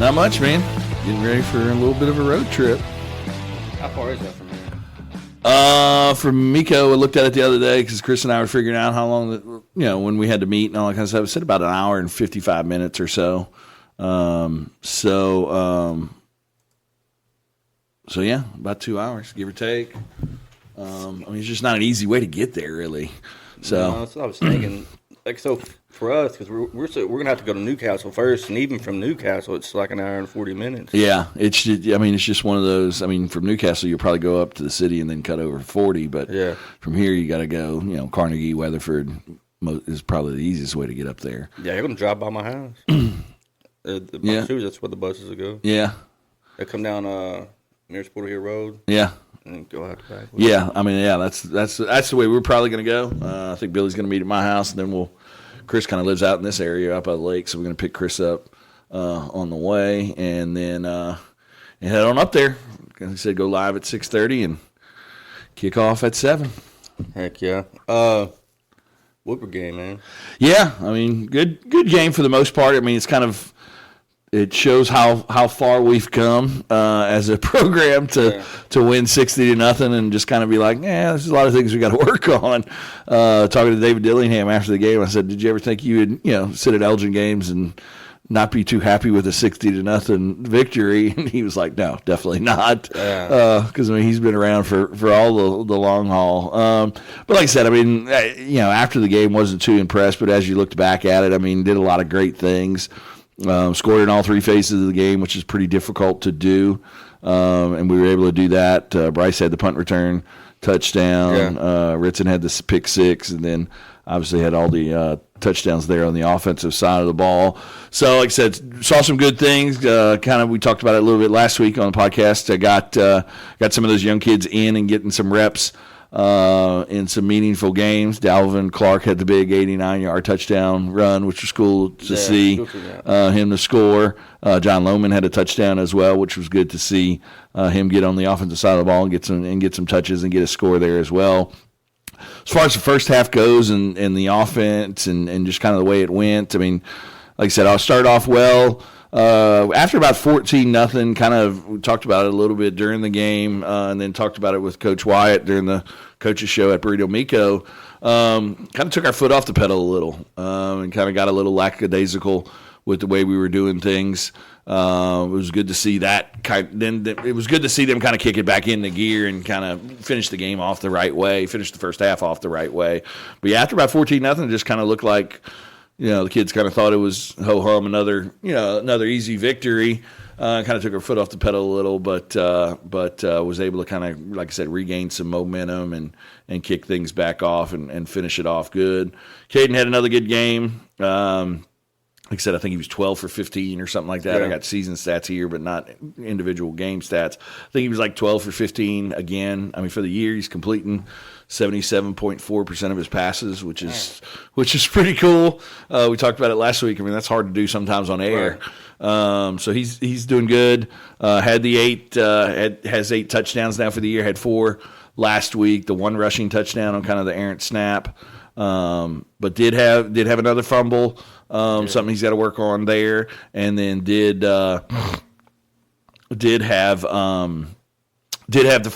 Not much, man. Getting ready for a little bit of a road trip. How far is that from here? From Miko, I looked at it the other day because Chris and I were figuring out how long, when we had to meet and all that kind of stuff. It said about an hour and 55 minutes or so. So yeah, about 2 hours, give or take. It's just not an easy way to get there, really. So no, that's what I was thinking. So for us, because we're gonna have to go to Newcastle first, and even from Newcastle, it's like an hour and 40 minutes. Yeah, it's just one of those. From Newcastle, you'll probably go up to the city and then cut over 40. But yeah, from here, you got to go. Carnegie, Weatherford is probably the easiest way to get up there. Yeah, you're gonna drive by my house. That's where the buses will go. Yeah, they come down near Sport Hill Road. Yeah. And go out the back. Yeah, that's the way we're probably going to go. I think Billy's going to meet at my house, and then Chris kind of lives out in this area up by the lake, so we're going to pick Chris up on the way, and then head on up there. Like I said, go live at 6:30 and kick off at 7. Heck yeah. Woodward game, man. Yeah, good game for the most part. It's kind of. It shows how far we've come as a program to win 60-0 and just kind of be like, there's a lot of things we got to work on. Talking to David Dillingham after the game, I said, did you ever think you would sit at Elgin games and not be too happy with a 60-0 victory? And he was like, no, definitely not. Because he's been around for all the long haul. But like I said, after the game, wasn't too impressed. But as you looked back at it, did a lot of great things. Scored in all three phases of the game, which is pretty difficult to do, and we were able to do that. Bryce had the punt return touchdown. Yeah. Ritson had the pick six, and then obviously had all the touchdowns there on the offensive side of the ball. So, like I said, saw some good things. We talked about it a little bit last week on the podcast. I got some of those young kids in and getting some reps in some meaningful games. Dalvin Clark had the big 89-yard touchdown run, which was cool to see him to score. John Lohman had a touchdown as well, which was good to see him get on the offensive side of the ball and get some touches and get a score there as well. As far as the first half goes and the offense and just kind of the way it went, like I said, I'll start off well. After about 14-0, kind of we talked about it a little bit during the game, and then talked about it with Coach Wyatt during the coaches show at Burrito Miko. Kind of took our foot off the pedal a little, and kind of got a little lackadaisical with the way we were doing things. It was good to see that. It was good to see them kind of kick it back into gear and kind of finish the game off the right way, finish the first half off the right way. But yeah, after about 14-0, it just kind of looked like. The kids kind of thought it was ho-hum, another easy victory. Kind of took her foot off the pedal a little, but was able to kind of, like I said, regain some momentum and kick things back off and finish it off good. Caden had another good game. Like I said, I think he was 12 for 15 or something like that. Yeah. I got season stats here, but not individual game stats. I think he was like 12 for 15 again. For the year, he's completing 77.4% of his passes, which is pretty cool. We talked about it last week. That's hard to do sometimes on air. Right. So he's doing good. Had the has 8 touchdowns now for the year. Had 4 last week. The 1 rushing touchdown on kind of the errant snap. But did have another fumble. Something he's got to work on there, and then did have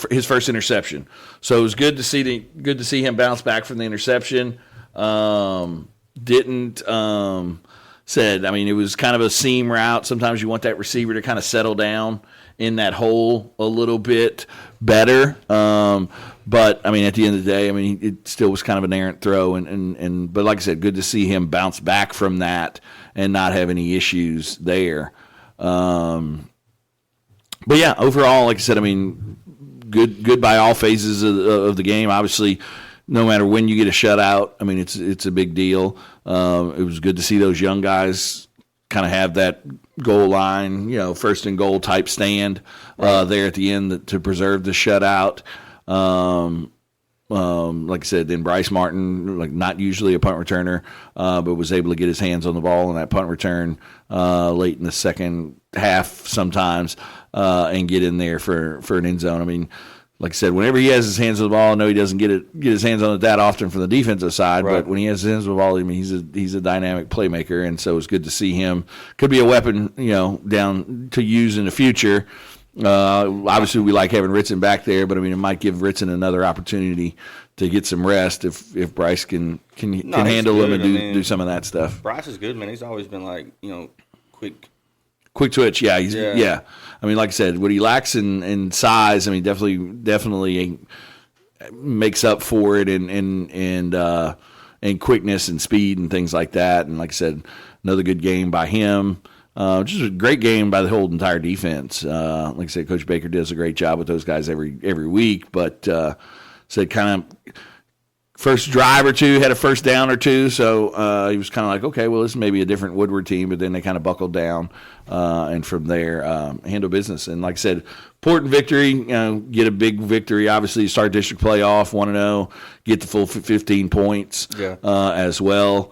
his first interception. So it was good to see him bounce back from the interception. It was kind of a seam route. Sometimes you want that receiver to kind of settle down in that hole a little bit better. But at the end of the day, it still was kind of an errant throw, but like I said, good to see him bounce back from that and not have any issues there. But yeah, overall, like I said, good by all phases of the game. Obviously, no matter when you get a shutout, it's a big deal. It was good to see those young guys kind of have that goal line, first and goal type stand there at the end to preserve the shutout. Like I said, then Bryce Martin, not usually a punt returner, but was able to get his hands on the ball on that punt return late in the second half sometimes and get in there for an end zone. like I said, whenever he has his hands on the ball, I know he doesn't get his hands on it that often from the defensive side, right. but when he has his hands on the ball, I mean, he's a dynamic playmaker, and so it's good to see him. Could be a weapon, down to use in the future. Obviously, we like having Ritson back there, but I mean, it might give Ritson another opportunity to get some rest if Bryce can handle him and do some of that stuff. Bryce is good, man. He's always been like quick twitch. Yeah. I mean, like I said, what he lacks in size, I mean, definitely makes up for it and quickness and speed and things like that. And like I said, another good game by him. Just a great game by the whole entire defense. Like I said, Coach Baker does a great job with those guys every week. But said kind of first drive or two had a first down or two, so he was kind of like, okay, well, this is maybe a different Woodward team. But then they kind of buckled down, and from there handle business. And like I said, important victory. Get a big victory. Obviously, start district playoff 1-0, get the full 15 points as well.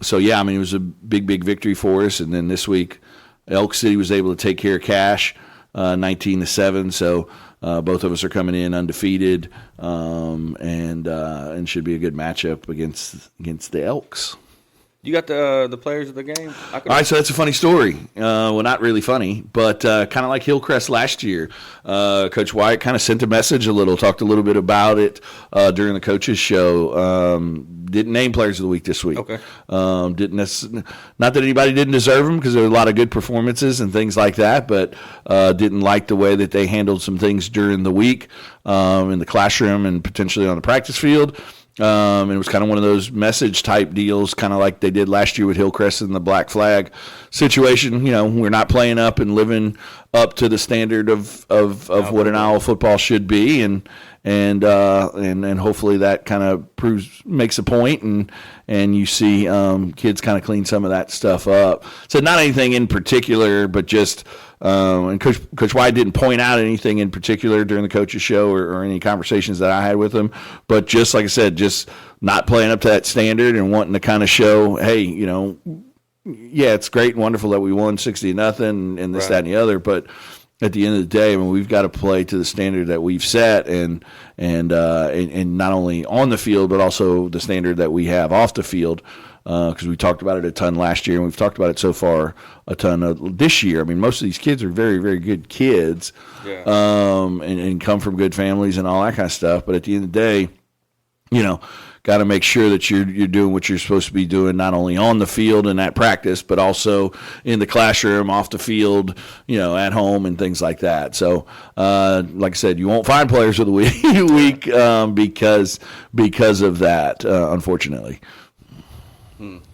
So, yeah, I mean, it was a big victory for us. And then this week, Elk City was able to take care of Cash 19-7. So both of us are coming in undefeated and should be a good matchup against the Elks. You got the players of the game? All right, so that's a funny story. Well, not really funny, but kind of like Hillcrest last year. Coach Wyatt kind of sent a message talked a little bit about it during the coaches show. Didn't name players of the week this week. Okay. Not that anybody didn't deserve them, because there were a lot of good performances and things like that, but didn't like the way that they handled some things during the week in the classroom and potentially on the practice field. And it was kind of one of those message type deals, kind of like they did last year with Hillcrest and the Black Flag situation. We're not playing up and living up to the standard of what an Iowa football should be, and hopefully that kind of makes a point, and you see kids kind of clean some of that stuff up. So not anything in particular, but just and Coach White didn't point out anything in particular during the coaches show or any conversations that I had with him, but just like I said, just not playing up to that standard and wanting to kind of show, hey, yeah, it's great and wonderful that we won 60-0 and this, that, and the other, but at the end of the day, I mean, we've got to play to the standard that we've set, and not only on the field, but also the standard that we have off the field. Because we talked about it a ton last year, and we've talked about it so far a ton this year. I mean, most of these kids are very, very good kids, and come from good families and all that kind of stuff. But at the end of the day, got to make sure that you're doing what you're supposed to be doing, not only on the field and at practice, but also in the classroom, off the field, at home and things like that. So, like I said, you won't find players of the week because of that, unfortunately.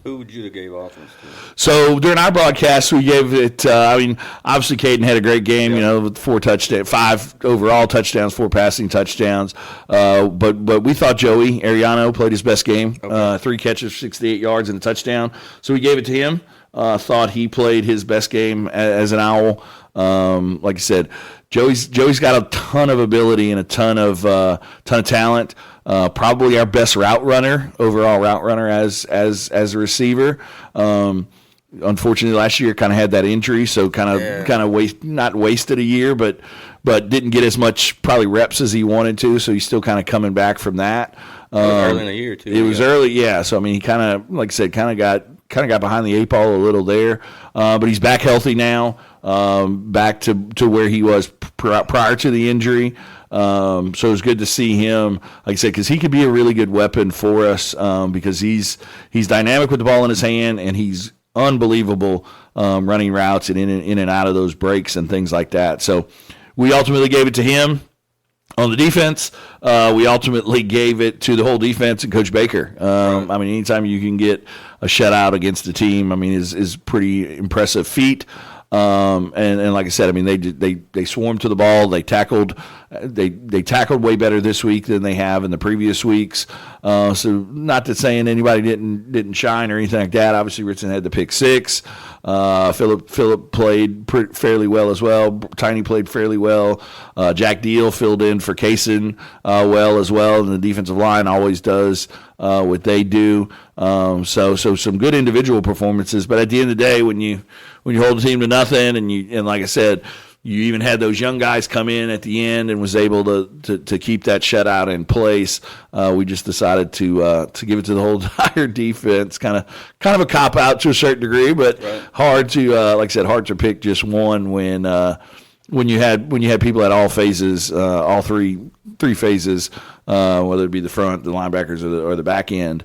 Who would you have gave offense to? So during our broadcast, we gave it. Obviously, Caden had a great game. With 5 overall touchdowns, 4 passing touchdowns. But we thought Joey Ariano played his best game. Okay. 3 catches, 68 yards, and a touchdown. So we gave it to him. Thought he played his best game as an Owl. Like I said, Joey's got a ton of ability and a ton of talent. Probably our best overall route runner as a receiver. Unfortunately, last year kind of had that injury, so kind of not wasted a year, but didn't get as much probably reps as he wanted to. So he's still kind of coming back from that. Early in the year too. It was early, yeah. So I mean, he kind of, like I said, kind of got behind the 8 ball a little there, but he's back healthy now, back to where he was prior to the injury. So it was good to see him, like I said, because he could be a really good weapon for us, because he's dynamic with the ball in his hand, and he's unbelievable running routes and in and out of those breaks and things like that. So we ultimately gave it to him. On the defense, we ultimately gave it to the whole defense and Coach Baker. I mean, anytime you can get a shutout against the team, I mean, is pretty impressive feat. And like I said, I mean, they swarmed to the ball. They tackled way better this week than they have in the previous weeks. So not to saying anybody didn't shine or anything like that. Obviously, Ritson had the pick 6. Phillip played fairly well as well. Tiny played fairly well. Jack Deal filled in for Kaysen well as well, and the defensive line always does what they do. So some good individual performances. But at the end of the day, when you hold a team to nothing, and like I said, you even had those young guys come in at the end and was able to keep that shutout in place. We just decided to give it to the whole entire defense. Kind of a cop out to a certain degree, but hard to like I said, hard to pick just one when you had people at all phases, all three phases, whether it be the front, the linebackers, or the back end,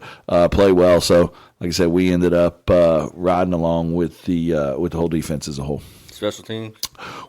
play well. So, like I said, we ended up riding along with the whole defense as a whole. Special teams?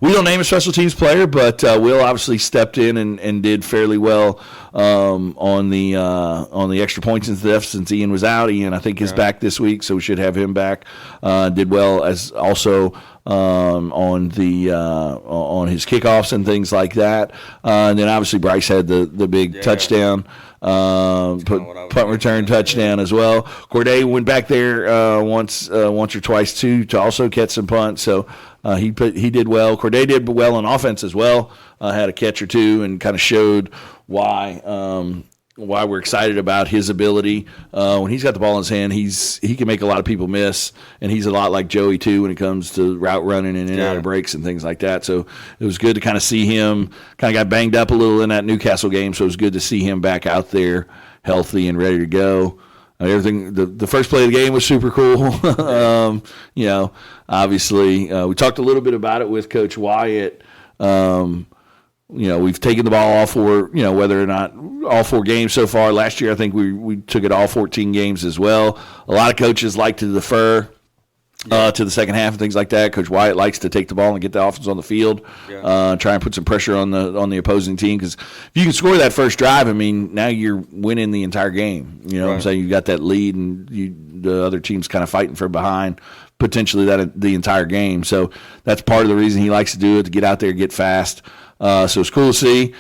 We don't name a special teams player, but Will obviously stepped in and did fairly well on the extra points and stuff since Ian was out. Ian, I think, is back this week, so we should have him back. Did well as also on his kickoffs and things like that. And then obviously Bryce had the big touchdown. Punt return touchdown as well. Corday went back there once or twice too to also catch some punts. So he did well. Corday did well on offense as well. Had a catch or two and kind of showed why we're excited about his ability. When he's got the ball in his hand, he can make a lot of people miss, and he's a lot like Joey too when it comes to route running and in and out of breaks and things like that. So it was good to kind of see him. Kind of got banged up a little in that Newcastle game, so it was good to see him back out there healthy and ready to go. Everything. The first play of the game was super cool. Obviously, we talked a little bit about it with Coach Wyatt. We've taken the ball all four, whether or not all 4 games so far. Last year, I think we took it all 14 games as well. A lot of coaches like to defer to the second half and things like that. Coach Wyatt likes to take the ball and get the offense on the field, try and put some pressure on the opposing team. Because if you can score that first drive, I mean, now you're winning the entire game. You know what I'm saying? You got that lead, and the other team's kind of fighting from behind, potentially the entire game. So that's part of the reason he likes to do it, to get out there, get fast. So it's cool to see.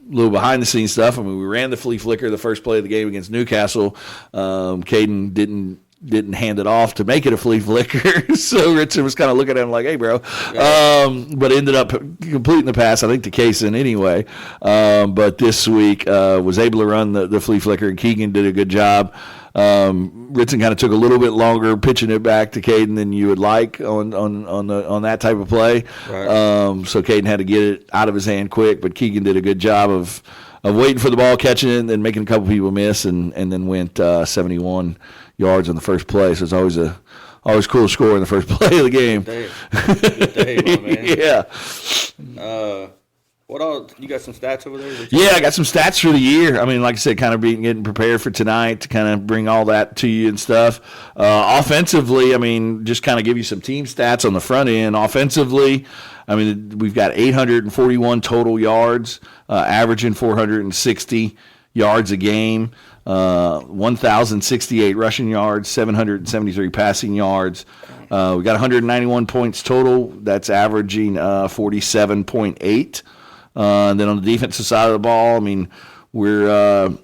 Little behind the scenes stuff. I mean, we ran the flea flicker the first play of the game against Newcastle. Caden didn't hand it off to make it a flea flicker. So Richard was kind of looking at him like, hey, bro. But ended up completing the pass, I think, to Kaysen anyway. But this week was able to run the flea flicker, and Keegan did a good job. Ritson kind of took a little bit longer pitching it back to Caden than you would like on that type of play. So Caden had to get it out of his hand quick, but Keegan did a good job of waiting for the ball, catching it, and then making a couple people miss, and then went 71 yards on the first play. So it's always cool to score in the first play of the game. Good day, my man. Yeah. What else? You got some stats over there? Yeah, I got some stats for the year. I mean, like I said, kind of getting prepared for tonight to kind of bring all that to you and stuff. Offensively, I mean, just kind of give you some team stats on the front end. Offensively, I mean, we've got 841 total yards, averaging 460 yards a game, 1,068 rushing yards, 773 passing yards. We got 191 points total. That's averaging 47.8. And then on the defensive side of the ball, I mean, we're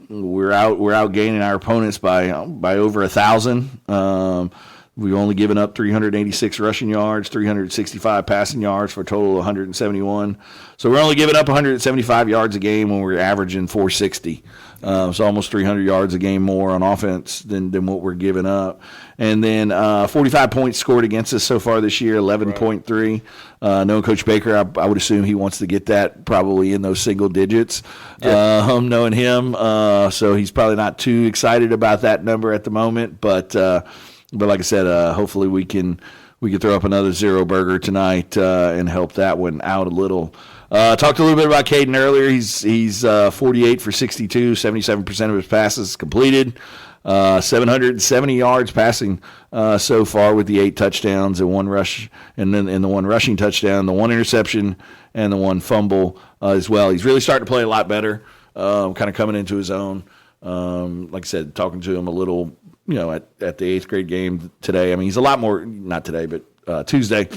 outgaining our opponents by over 1,000. We've only given up 386 rushing yards, 365 passing yards for a total of 171. So we're only giving up 175 yards a game when we're averaging 460. So almost 300 yards a game more on offense than what we're giving up. And then 45 points scored against us so far this year, 11.3. Knowing Coach Baker, I would assume he wants to get that probably in those single digits. Knowing him, so he's probably not too excited about that number at the moment. But like I said, hopefully we can throw up another zero burger tonight and help that one out a little. Talked a little bit about Caden earlier. He's 48 for 62, 77% of his passes completed, 770 yards passing so far with the 8 touchdowns and 1 rush, and then in the 1 rushing touchdown, the 1 interception, and the 1 fumble as well. He's really starting to play a lot better, kind of coming into his own. Like I said, talking to him a little, at the 8th grade game today. I mean, he's a lot more, not today, but Tuesday.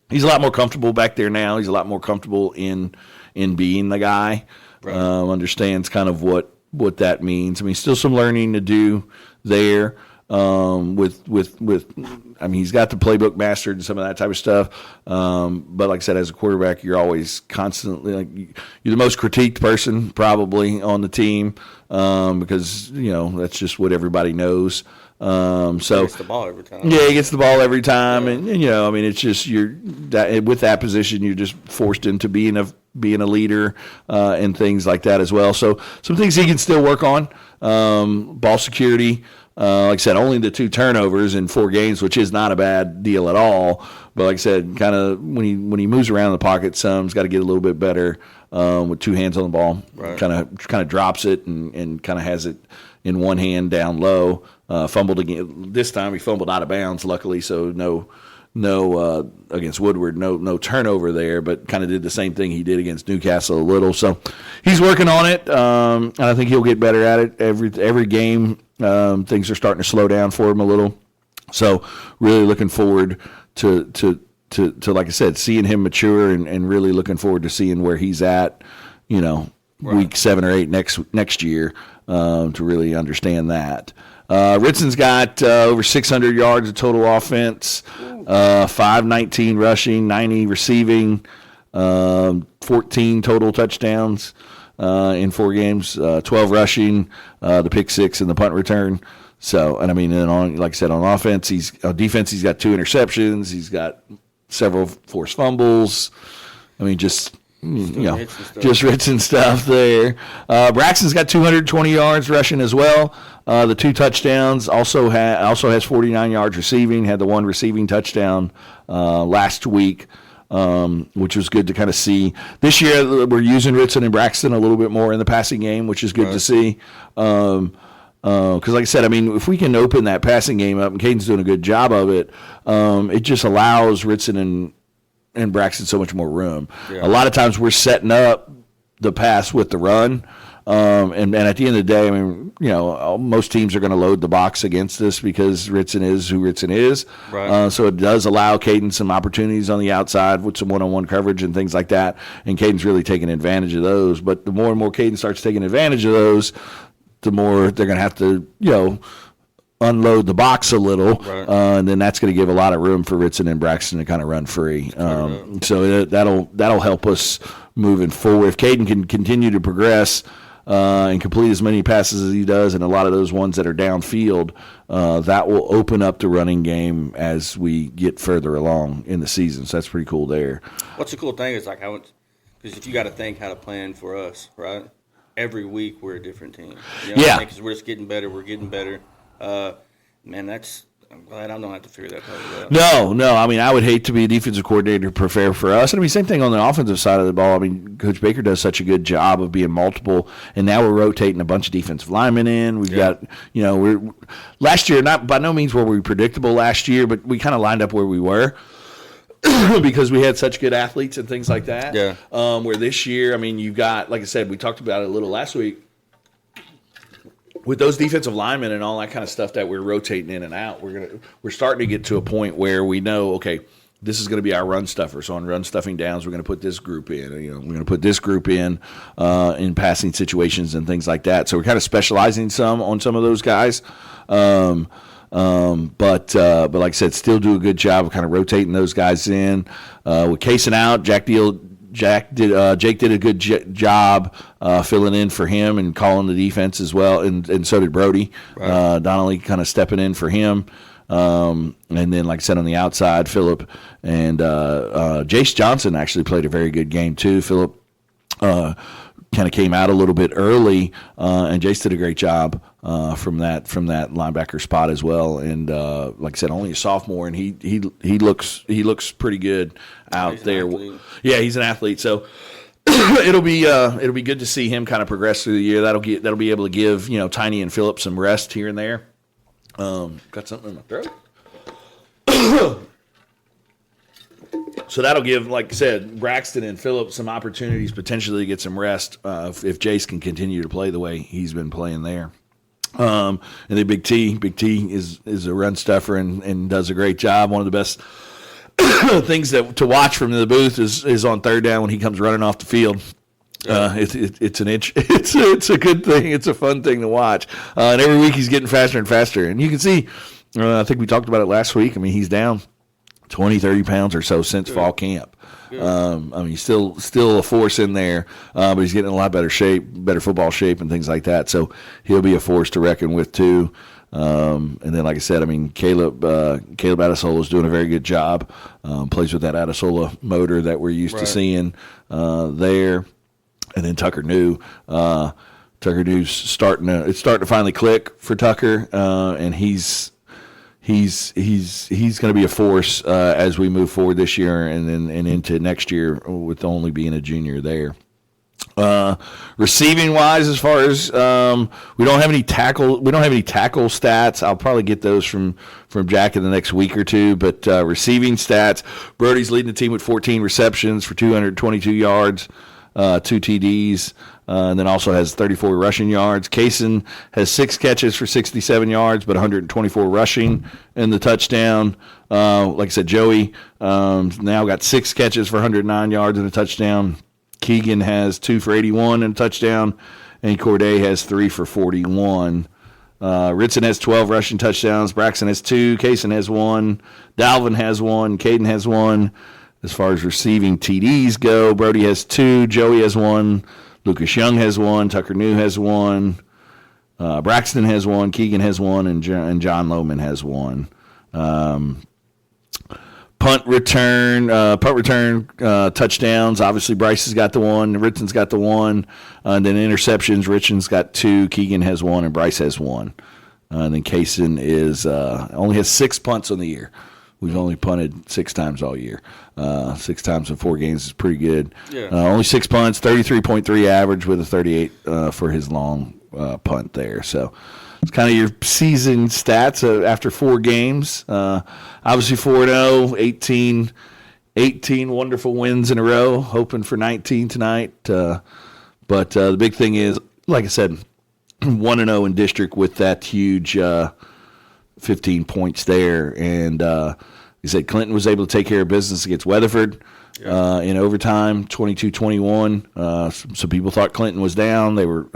He's a lot more comfortable back there now. He's a lot more comfortable in being the guy. Right. Understands kind of what that means. I mean, still some learning to do there. I mean, he's got the playbook mastered and some of that type of stuff. But like I said, as a quarterback, you're always constantly you're the most critiqued person probably on the team because that's just what everybody knows. He gets the ball every time. Yeah, he gets the ball every time, and I mean, it's just with that position, you're just forced into being a leader and things like that as well. So some things he can still work on. Ball security. Like I said, only the 2 turnovers in 4 games, which is not a bad deal at all. But like I said, kind of when he moves around the pocket, he's got to get a little bit better with 2 hands on the ball. Right. Kind of drops it and kind of has it in one hand down low. Fumbled again. This time he fumbled out of bounds, luckily, so no against Woodward, no turnover there, but kind of did the same thing he did against Newcastle a little. So he's working on it, and I think he'll get better at it every game. Things are starting to slow down for him a little. So really looking forward to like I said, seeing him mature and really looking forward to seeing where he's at, week 7 or 8 next year to really understand that. Ritson's got over 600 yards of total offense, 519 rushing, 90 receiving, 14 total touchdowns in 4 games, 12 rushing, the pick 6 and the punt return. So, and I mean, like I said, on offense, on defense, he's got 2 interceptions. He's got several forced fumbles. I mean, just Ritson stuff there. Braxton's got 220 yards rushing as well. The 2 touchdowns. Also has 49 yards receiving. Had the 1 receiving touchdown last week, which was good to kind of see. This year we're using Ritson and Braxton a little bit more in the passing game, which is good to see. Because like I said, I mean, if we can open that passing game up, and Caden's doing a good job of it, it just allows Ritson and Braxton so much more room. Yeah. A lot of times we're setting up the pass with the run, and at the end of the day, I mean, most teams are going to load the box against us because Ritson is who Ritson is. Right. So it does allow Caden some opportunities on the outside with some one-on-one coverage and things like that, and Caden's really taking advantage of those. But the more and more Caden starts taking advantage of those, the more they're going to have to, unload the box a little, right. And then that's going to give a lot of room for Ritson and Braxton to kind of run free. So that'll help us moving forward. If Caden can continue to progress and complete as many passes as he does, and a lot of those ones that are downfield, that will open up the running game as we get further along in the season. So that's pretty cool there. What's the cool thing is like how it's because if you got to think how to plan for us, right? Every week we're a different team. Because we're just getting better. We're getting better. Man, I'm glad I don't have to figure that part out. No. I mean, I would hate to be a defensive coordinator to prepare for us. And I mean, same thing on the offensive side of the ball. I mean, Coach Baker does such a good job of being multiple, and now we're rotating a bunch of defensive linemen in. We've got, we're last year, not by no means were we predictable last year, but we kind of lined up where we were. Because we had such good athletes and things like that. Yeah. Where this year, I mean, you've got, like I said, we talked about it a little last week. With those defensive linemen and all that kind of stuff that we're rotating in and out, we're starting to get to a point where we know, okay, this is going to be our run stuffer. So on run stuffing downs, we're going to put this group in. We're going to put this group in passing situations and things like that. So we're kind of specializing on some of those guys. But like I said, still do a good job of kind of rotating those guys in. With casing out, Jake did a good job filling in for him and calling the defense as well, and so did Brody. Right. Donnelly kind of stepping in for him. And then, like I said, on the outside, Phillip and Jace Johnson actually played a very good game too. Phillip kind of came out a little bit early, and Jace did a great job from that linebacker spot as well. And like I said, only a sophomore, and he looks pretty good out there. Yeah, he's an athlete. So it'll be good to see him kind of progress through the year. That'll be able to give Tiny and Phillip some rest here and there. Got something in my throat. So that'll give, like I said, Braxton and Phillip some opportunities potentially to get some rest if Jace can continue to play the way he's been playing there. And then Big T is a run stuffer and does a great job. One of the best things to watch from the booth is on third down when he comes running off the field. It's an itch. It's a good thing. It's a fun thing to watch. And every week he's getting faster and faster. And you can see, I think we talked about it last week. I mean, he's down 20, 30 pounds or so since fall camp. I mean, he's still a force in there, but he's getting in a lot better shape, better football shape, and things like that. So he'll be a force to reckon with too. And then, like I said, I mean, Caleb Adesola is doing a very good job. Plays with that Adesola motor that we're used to seeing there. And then Tucker New. Tucker New's starting to finally click for Tucker, and he's going to be a force as we move forward this year and into next year with only being a junior there. Receiving wise, as far as we don't have any tackle stats. I'll probably get those from Jack in the next week or two. But receiving stats, Brody's leading the team with 14 receptions for 222 yards, 2 TDs. And then also has 34 rushing yards. Kaysen has 6 catches for 67 yards, but 124 rushing in the touchdown. Like I said, Joey now got 6 catches for 109 yards and a touchdown. Keegan has 2 for 81 and a touchdown. And Corday has 3 for 41. Ritson has 12 rushing touchdowns. Braxton has 2. Kaysen has 1. Dalvin has 1. Caden has 1. As far as receiving TDs go, Brody has 2. Joey has 1. Lucas Young has 1, Tucker New has 1, Braxton has 1, Keegan has 1, and John Lohman has 1. Punt return touchdowns. Obviously, Bryce has got the 1, Ritson's got the 1, and then interceptions. Richard's got 2, Keegan has 1, and Bryce has 1. And then Kaysen only has 6 punts on the year. We've only punted 6 times all year. 6 times in 4 games is pretty good. Yeah. Only 6 punts, 33.3 average with a 38 for his long punt there. So it's kind of your season stats after 4 games. Obviously 4-0, 18 wonderful wins in a row, hoping for 19 tonight. But the big thing is, like I said, 1-0 in district with that huge 15 points there. And he said Clinton was able to take care of business against Weatherford in overtime, 22-21. So people thought Clinton was down. They were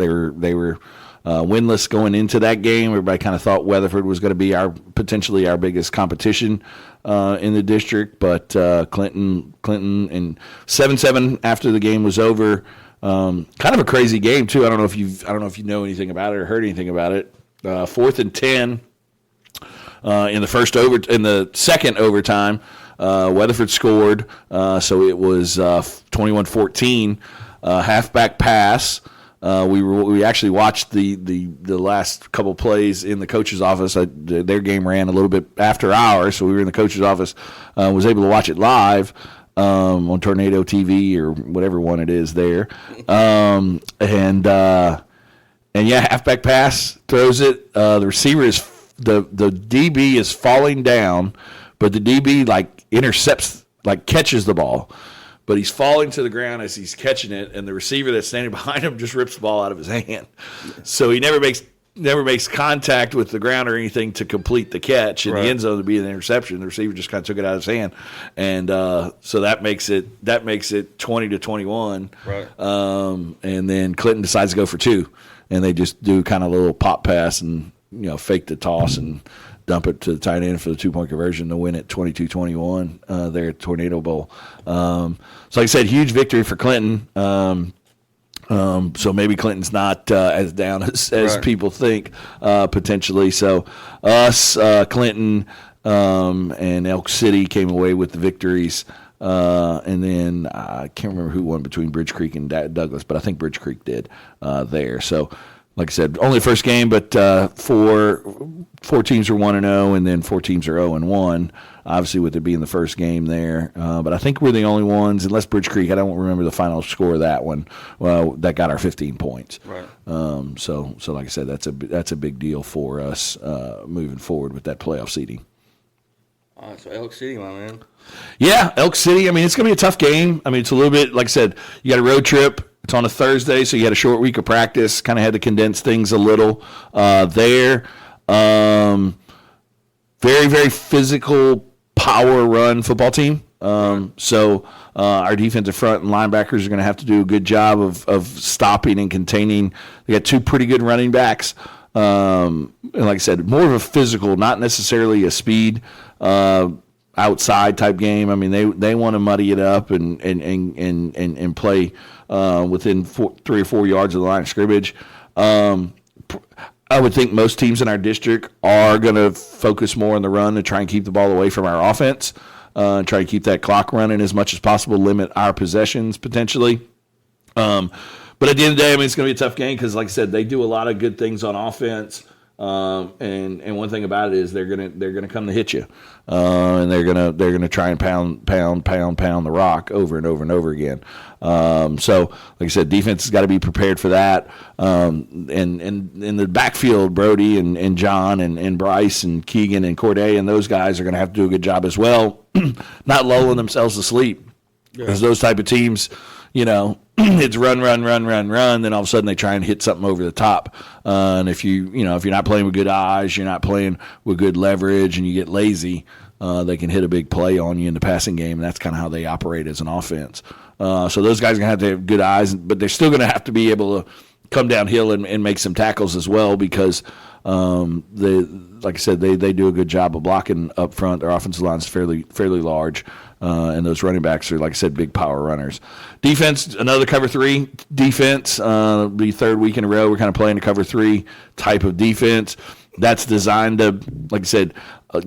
winless going into that game. Everybody kind of thought Weatherford was going to be potentially our biggest competition in the district. But Clinton and 7-7 after the game was over. Kind of a crazy game too. I don't know if you know anything about it or heard anything about it. 4th and 10. In the second overtime, Weatherford scored, so it was 21-14. Halfback pass. We actually watched the last couple plays in the coach's office. Their game ran a little bit after ours, so we were in the coach's office. Was able to watch it live on Tornado TV or whatever one it is there, and halfback pass, throws it. The receiver is. The DB is falling down, but the DB catches the ball, but he's falling to the ground as he's catching it, and the receiver that's standing behind him just rips the ball out of his hand. So he never makes contact with the ground or anything to complete the catch in the end zone to be an interception. The receiver just kind of took it out of his hand, and so that makes it 20-21. Right. And then Clinton decides to go for 2, and they just do kind of a little pop pass and fake the toss and dump it to the tight end for the 2-point conversion to win it 22-21 there at Tornado Bowl. So like I said, huge victory for Clinton. So maybe Clinton's not as down as people think potentially. So us, Clinton, and Elk City came away with the victories. And then I can't remember who won between Bridge Creek and Douglas, but I think Bridge Creek did there. So like I said, only first game, but 4 teams are 1-0, and then 4 teams are 0-1. Obviously, with it being the first game there, but I think we're the only ones, unless Bridge Creek. I don't remember the final score of that one. Well, that got our 15 points. Right. So like I said, that's a big deal for us moving forward with that playoff seeding. So Elk City, my man. Yeah, Elk City. I mean, it's going to be a tough game. I mean, it's a little bit, like I said, you got a road trip. It's on a Thursday, so you had a short week of practice. Kind of had to condense things a little there. Very, very physical, power run football team. So our defensive front and linebackers are going to have to do a good job of stopping and containing. They got two pretty good running backs. And like I said, more of a physical, not necessarily a speed outside type game. I mean, they want to muddy it up and play within 3 or 4 yards of the line of scrimmage. I would think most teams in our district are going to focus more on the run to try and keep the ball away from our offense, try to keep that clock running as much as possible, limit our possessions potentially. But at the end of the day, I mean, it's going to be a tough game because, like I said, they do a lot of good things on offense. And one thing about it is they're gonna come to hit you, and they're gonna try and pound the rock over and over and over again. So like I said, defense has got to be prepared for that. And in the backfield, Brody and John and Bryce and Keegan and Corday and those guys are gonna have to do a good job as well, not lulling themselves to sleep. Because those type of teams, it's run. Then all of a sudden they try and hit something over the top. And if you're not playing with good eyes, you're not playing with good leverage, and you get lazy, they can hit a big play on you in the passing game. And that's kind of how they operate as an offense. So those guys are going to have good eyes, but they're still going to have to be able to come downhill and make some tackles as well because like I said, they do a good job of blocking up front. Their offensive line is fairly large. And those running backs are, like I said, big power runners. Defense, another cover 3 defense. The third week in a row, we're kind of playing a cover 3 type of defense. That's designed to, like I said,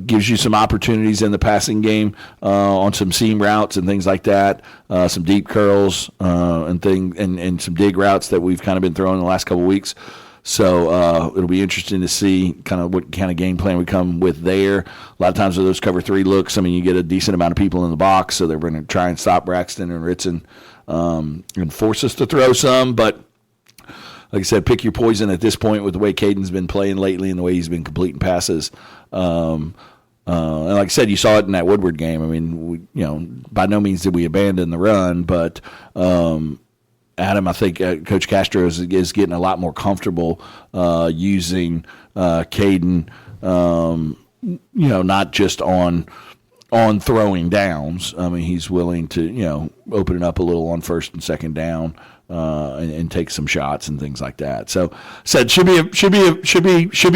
gives you some opportunities in the passing game on some seam routes and things like that, some deep curls and some dig routes that we've kind of been throwing the last couple of weeks. So it'll be interesting to see kind of what kind of game plan we come with there. A lot of times with those cover 3 looks, I mean, you get a decent amount of people in the box, so they're going to try and stop Braxton and Ritson and force us to throw some. But like I said, pick your poison at this point with the way Caden's been playing lately and the way he's been completing passes. And like I said, you saw it in that Woodward game. I mean, by no means did we abandon the run, but Adam, I think Coach Castro is getting a lot more comfortable using Caden, not just on throwing downs. I mean, he's willing to open it up a little on first and second down and take some shots and things like that. So, said should be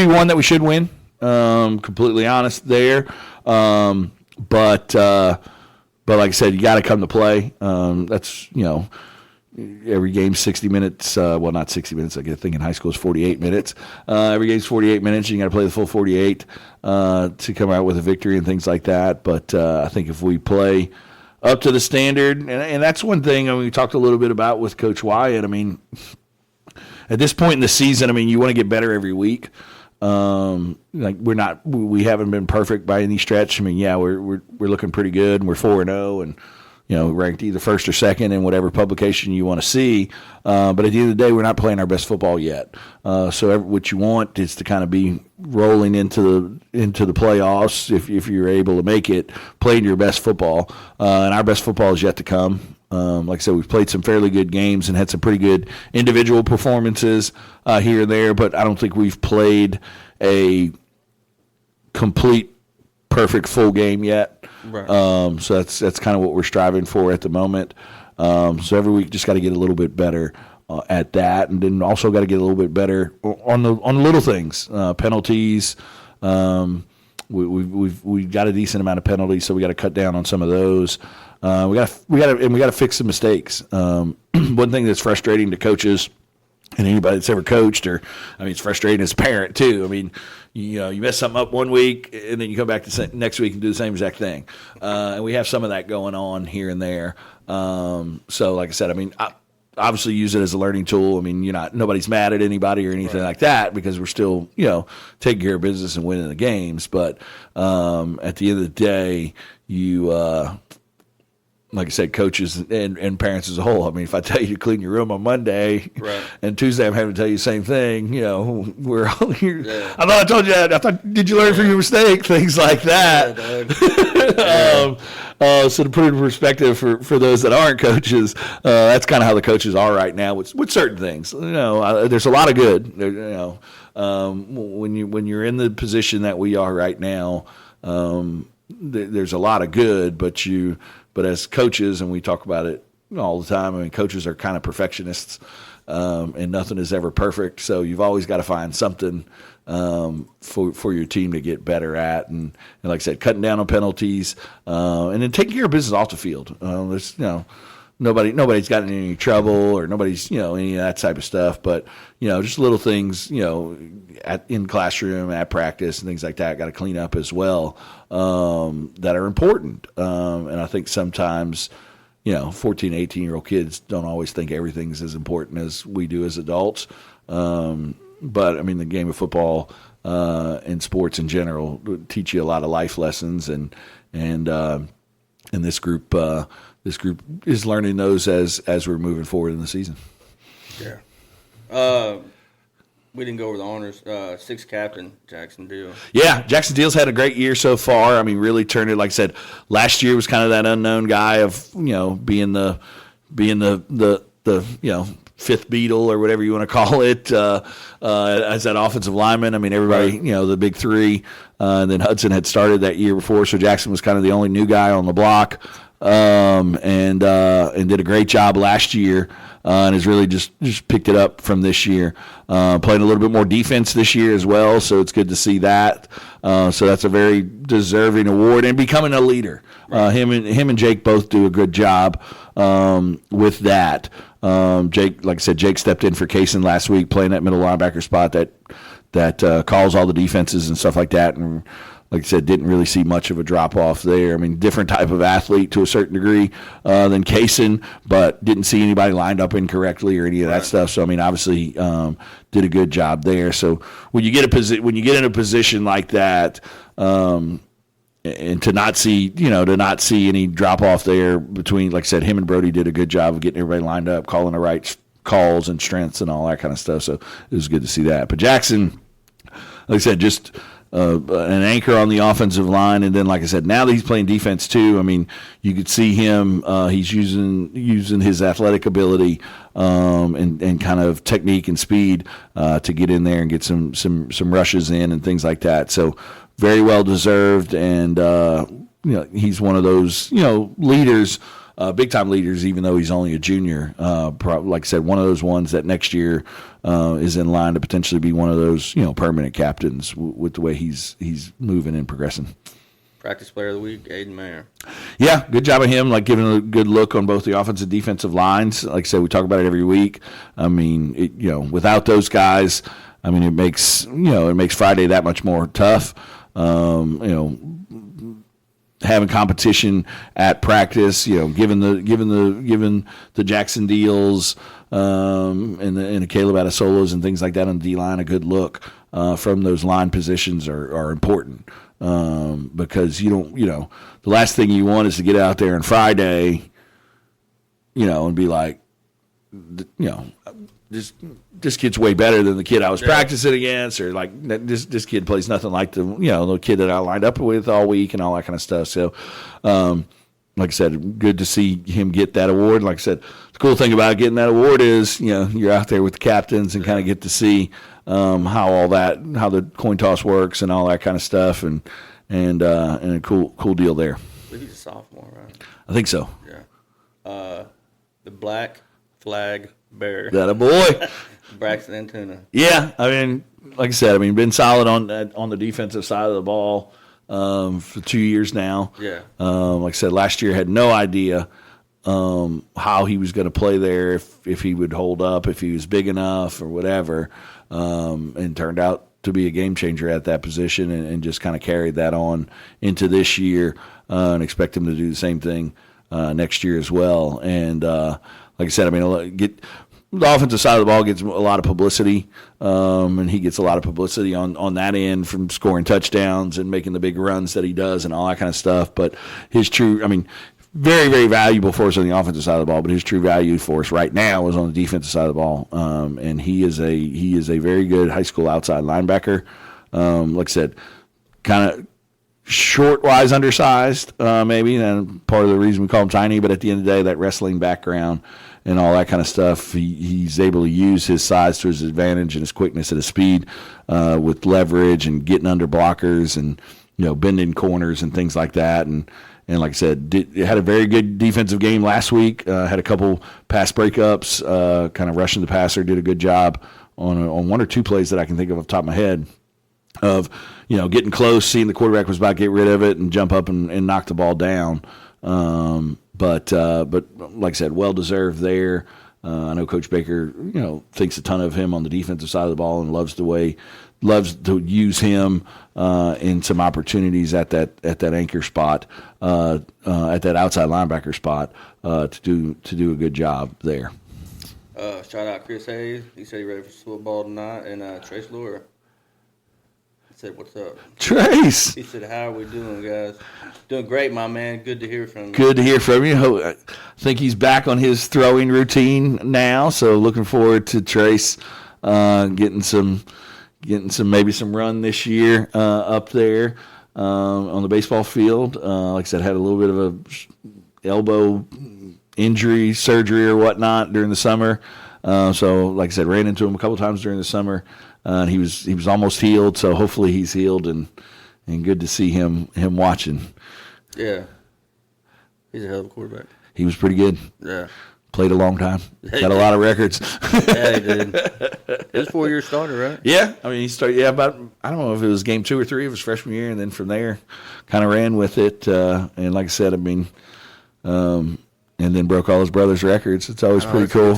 one that we should win. Completely honest there, but like I said, you got to come to play. That's every game's 60 minutes. Well, not 60 minutes. I think in high school it's 48 minutes. Every game's 48 minutes. You got to play the full 48 to come out with a victory and things like that. But I think if we play up to the standard, and that's one thing we talked a little bit about with Coach Wyatt. I mean, at this point in the season, I mean, you want to get better every week. We haven't been perfect by any stretch. I mean, yeah, we're looking pretty good, and we're 4-0, and ranked either first or second in whatever publication you want to see. But at the end of the day, we're not playing our best football yet. So what you want is to kind of be rolling into the playoffs if you're able to make it, playing your best football. And our best football is yet to come. Like I said, we've played some fairly good games and had some pretty good individual performances here and there, but I don't think we've played a complete, perfect full game yet. Right. So that's kind of what we're striving for at the moment. So every week just got to get a little bit better at that, and then also got to get a little bit better on the little things, penalties. We've got a decent amount of penalties, so we got to cut down on some of those. We got to fix some mistakes. One thing that's frustrating to coaches and anybody that's ever coached, it's frustrating as a parent too. I mean, you mess something up one week and then you come back to next week and do the same exact thing. And we have some of that going on here and there. So like I said, I mean, I obviously use it as a learning tool. I mean, nobody's mad at anybody or anything like that because we're still, taking care of business and winning the games. But at the end of the day, like I said, coaches and parents as a whole. I mean, if I tell you to clean your room on Monday and Tuesday I'm having to tell you the same thing, we're all here. Yeah. I thought I told you that. I thought, did you learn from your mistake? Things like that. So to put it in perspective for those that aren't coaches, that's kind of how the coaches are right now with certain things. There's a lot of good. When you're in the position that we are right now, there's a lot of good, but but as coaches, and we talk about it all the time, I mean, coaches are kind of perfectionists, and nothing is ever perfect. So you've always got to find something for your team to get better at, and like I said, cutting down on penalties, and then taking care of business off the field. There's nobody's gotten in any trouble, or nobody's any of that type of stuff, but just little things in classroom, at practice, and things like that got to clean up as well, that are important. And I think sometimes 14, 18-year-old kids don't always think everything's as important as we do as adults. But I mean, the game of football and sports in general teach you a lot of life lessons, and this group is learning those as we're moving forward in the season. Yeah. We didn't go over the honors. Sixth captain, Jackson Deal. Yeah, Jackson Deal's had a great year so far. I mean, really turned it. Like I said, last year was kind of that unknown guy of being the fifth Beatle or whatever you want to call it, as that offensive lineman. I mean, everybody, the big three, and then Hudson had started that year before, so Jackson was kind of the only new guy on the block, and did a great job last year, and has really just picked it up from this year. Playing a little bit more defense this year as well, so it's good to see that. So that's a very deserving award, and becoming a leader. Him and Jake both do a good job with that. Jake, like I said, Jake stepped in for Kaysen last week, playing that middle linebacker spot that calls all the defenses and stuff like that, and like I said, didn't really see much of a drop-off there. I mean, different type of athlete to a certain degree than Kaysen, but didn't see anybody lined up incorrectly or any of that stuff. So, I mean, obviously did a good job there. So when you get in a position like that, and to not see any drop-off there between, like I said, him and Brody did a good job of getting everybody lined up, calling the right calls and strengths and all that kind of stuff. So it was good to see that. But Jackson, like I said, just an anchor on the offensive line, and then, like I said, now that he's playing defense too, I mean, you could see him. He's using his athletic ability and kind of technique and speed to get in there and get some rushes in and things like that. So very well deserved, and he's one of those leaders. Big time leaders, even though he's only a junior. Like I said, one of those ones that next year is in line to potentially be one of those permanent captains with the way he's moving and progressing. Practice player of the week, Aiden Mayer. Yeah, good job of him, like giving a good look on both the offensive and defensive lines. Like I said, we talk about it every week. I mean, without those guys, I mean, it makes Friday that much more tough. Having competition at practice, giving the Jackson Deals and the Caleb Adesolos and things like that on the D-line a good look from those line positions are important, because the last thing you want is to get out there on Friday, and be like, this kid's way better than the kid I was practicing against, or like this kid plays nothing like the kid that I lined up with all week and all that kind of stuff. So, like I said, good to see him get that award. Like I said, the cool thing about getting that award is you're out there with the captains and kind of get to see how the coin toss works and all that kind of stuff, and a cool deal there. I believe he's a sophomore, right? I think so. Yeah. The Black Flag Bear. That a boy. Braxton Antuna. Yeah, I mean, like I said, been solid on the defensive side of the ball for 2 years now. Yeah. Like I said, last year had no idea how he was going to play there, if he would hold up, if he was big enough or whatever, and turned out to be a game changer at that position, and just kind of carried that on into this year, and expect him to do the same thing next year as well. And like I said, the offensive side of the ball gets a lot of publicity, and he gets a lot of publicity on that end from scoring touchdowns and making the big runs that he does and all that kind of stuff. But very, very valuable for us on the offensive side of the ball, but his true value for us right now is on the defensive side of the ball. And he is a very good high school outside linebacker. Like I said, kind of short-wise undersized, maybe, and part of the reason we call him tiny, but at the end of the day, that wrestling background and all that kind of stuff, he's able to use his size to his advantage and his quickness and his speed with leverage and getting under blockers and bending corners and things like that, and like I said, had a very good defensive game last week. Had a couple pass breakups, kind of rushing the passer. Did a good job on one or two plays that I can think of off the top of my head of, getting close, seeing the quarterback was about to get rid of it and jump up and knock the ball down. But like I said, well deserved there. I know Coach Baker, thinks a ton of him on the defensive side of the ball and loves to use him in some opportunities at that anchor spot, at that outside linebacker spot, to do a good job there. Shout out Chris Hayes. He said he's ready for football tonight, and Trace Laura said, "What's up, Trace?" He said, "How are we doing, guys? Doing great, my man. Good to hear from you." Good to hear from you. I think he's back on his throwing routine now, so looking forward to Trace getting some maybe some run this year up there on the baseball field. Like I said, had a little bit of a elbow injury, surgery or whatnot during the summer. So like I said, ran into him a couple times during the summer. He was almost healed, so hopefully he's healed and good to see him watching. Yeah, he's a hell of a quarterback. He was pretty good. Yeah, played a long time. Got a lot of records. Yeah, he did. It was 4-year starter, right? Yeah, I mean he started. Yeah, about I don't know if it was game 2 or 3 of his freshman year, and then from there, kind of ran with it. And like I said, I mean. And then broke all his brother's records. It's always pretty cool.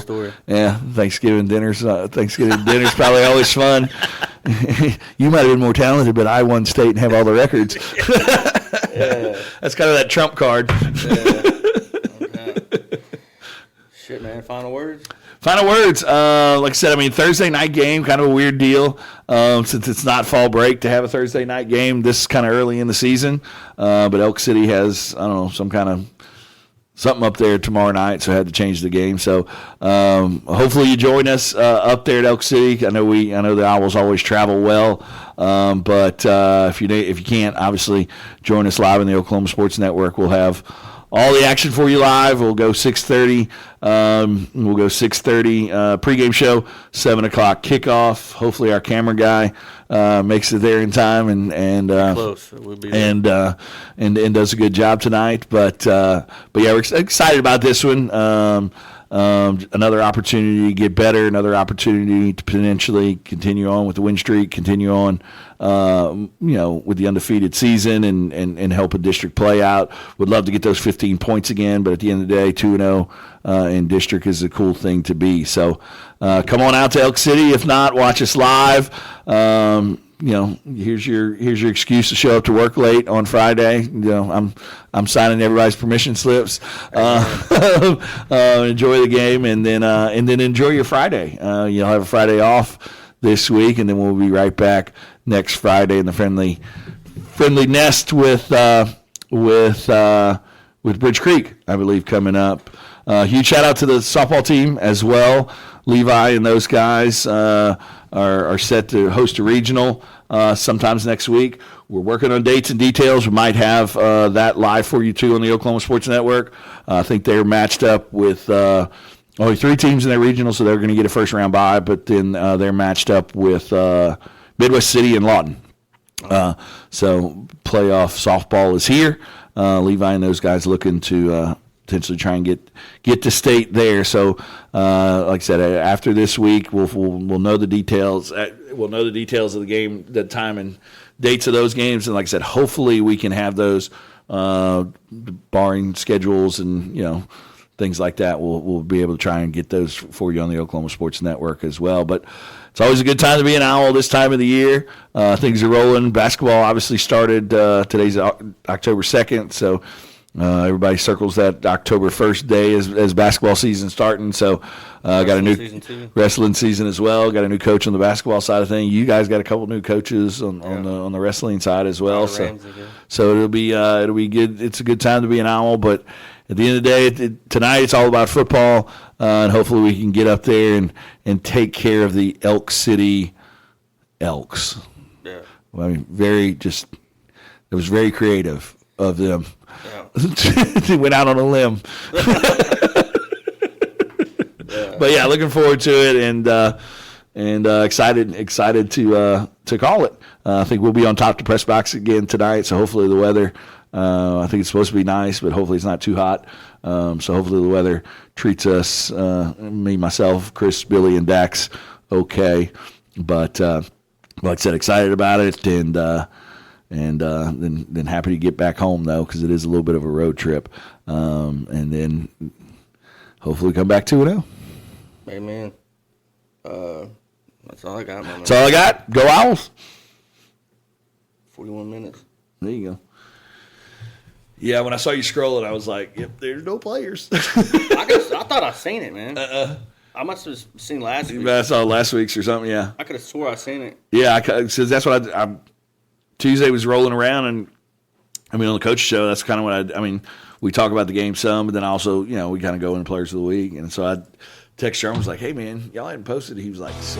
Yeah, Thanksgiving dinner's probably always fun. You might have been more talented, but I won state and have all the records. Yeah. That's kind of that trump card. Yeah. Okay. Shit, man. Final words? Final words. Like I said, I mean, Thursday night game, kind of a weird deal since it's not fall break to have a Thursday night game this kind of early in the season. But Elk City has, I don't know, some kind of something up there tomorrow night, so I had to change the game. So hopefully you join us up there at Elk City. I know the Owls always travel well, but if you can't, obviously join us live in the Oklahoma Sports Network. We'll have all the action for you live. We'll go 6:30. Pregame show, 7 o'clock kickoff. Hopefully our camera guy makes it there in time and close. We'll be there. And does a good job tonight. But yeah, we're excited about this one. Another opportunity to get better. Another opportunity to potentially continue on with the win streak. Continue on, with the undefeated season and help a district play out. Would love to get those 15 points again. But at the end of the day, 2-0 in district is a cool thing to be. So come on out to Elk City. If not, watch us live. Here's your excuse to show up to work late on Friday. I'm signing everybody's permission slips. Enjoy the game and then enjoy your Friday. You'll have a Friday off this week, and then we'll be right back next Friday in the friendly nest with Bridge Creek, I believe, coming up. Huge shout out to the softball team as well. Levi and those guys are set to host a regional sometimes next week. We're working on dates and details. We might have that live for you too on the Oklahoma Sports Network. I think they're matched up with only 3 teams in their regional, so they're going to get a first round bye. But then they're matched up with Midwest City and Lawton. So playoff softball is here. Levi and those guys looking to potentially try and get to state there. So, like I said, after this week, we'll know the details. We'll know the details of the game, the time and dates of those games, and like I said, hopefully we can have those, barring schedules and things like that. We'll be able to try and get those for you on the Oklahoma Sports Network as well. But it's always a good time to be an Owl this time of the year. Things are rolling. Basketball obviously started. Today's October 2nd, so. Everybody circles that October 1st day as basketball season starting. So got a new wrestling season as well. Got a new coach on the basketball side of things. You guys got a couple new coaches on the wrestling side as well. So it'll be good. It's a good time to be an Owl. But at the end of the day, tonight it's all about football, and hopefully we can get up there and take care of the Elk City Elks. Yeah, I mean, it was very creative of them. Yeah. They went out on a limb. But yeah, looking forward to it and excited to call it. I think we'll be on top of the press box again tonight, so hopefully the weather I think it's supposed to be nice, but hopefully it's not too hot. So hopefully the weather treats us, me, myself, Chris, Billy, and Dax, okay. But like I said, excited about it, and then happy to get back home though, because it is a little bit of a road trip, and then hopefully come back 2-0. Amen. That's all I got, man. That's all I got. Go Owls. 41 minutes. There you go. Yeah, when I saw you scrolling, I was like, "Yep, there's no players." I thought I seen it, man. I must have seen last week. I saw last week's or something. Yeah, I could have swore I seen it. Yeah, because that's what I Tuesday was rolling around, and I mean on the coach show, that's kind of what I mean. We talk about the game some, but then also we kind of go into players of the week, and so I text Sherman, was like, "Hey man, y'all hadn't posted." He was like, "So."